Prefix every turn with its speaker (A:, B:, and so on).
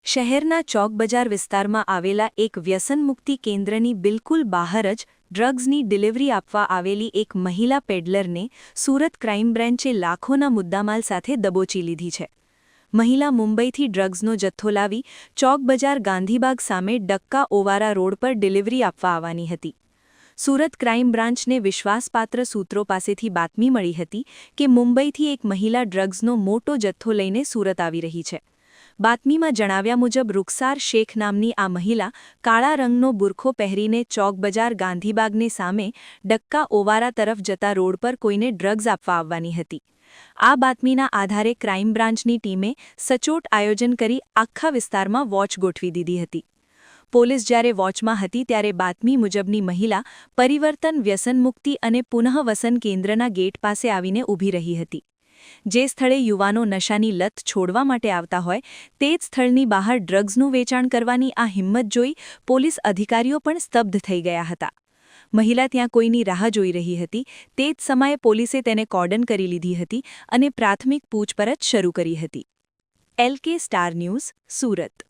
A: શહેરના ચોકબજાર વિસ્તારમાં આવેલા એક વ્યસનમુક્તિ કેન્દ્રની બિલકુલ બહાર જ ડ્રગ્સની ડિલિવરી આપવા આવેલી એક મહિલા પેડલરને સુરત ક્રાઇમ બ્રાન્ચે લાખોના મુદ્દામાલ સાથે દબોચી લીધી છે. મહિલા મુંબઈથી ડ્રગ્સનો જથ્થો લાવી ચોકબજાર ગાંધીબાગ સામે ડક્કા ઓવારા રોડ પર ડિલિવરી આપવા આવવાની હતી. સુરત ક્રાઇમ બ્રાન્ચને વિશ્વાસપાત્ર સૂત્રો પાસેથી બાતમી મળી હતી કે મુંબઈથી એક મહિલા ડ્રગ્સનો મોટો જથ્થો લઈને સુરત આવી રહી છે. બાતમીમાં જણાવ્યા મુજબ રૂખસાર શેખ નામની આ મહિલા કાળા રંગનો બુરખો પહેરીને ચોકબજાર ગાંધીબાગની સામે ડક્કા ઓવારા તરફ જતા રોડ પર કોઈને ડ્રગ્સ આપવા આવવાની હતી. આ બાતમીના આધારે ક્રાઇમ બ્રાન્ચની ટીમે સચોટ આયોજન કરી આખા વિસ્તારમાં વોચ ગોઠવી દીધી હતી. પોલીસ જ્યારે વોચમાં હતી ત્યારે બાતમી મુજબની મહિલા પરિવર્તન વ્યસનમુક્તિ અને પુનઃવસન કેન્દ્રના ગેટ પાસે આવીને ઊભી રહી હતી. જે સ્થળે યુવાનો નશાની લત છોડવા માટે આવતા હોય તે જ સ્થળની બહાર ડ્રગ્સનું વેચાણ કરવાની આ હિંમત જોઈ પોલીસ અધિકારીઓ પણ સ્તબ્ધ થઈ ગયા હતા. મહિલા ત્યાં કોઈની રાહ જોઈ રહી હતી તે જ સમયે પોલીસે તેને કોર્ડન કરી લીધી હતી અને પ્રાથમિક પૂછપરછ શરૂ કરી હતી. LK star news, Surat.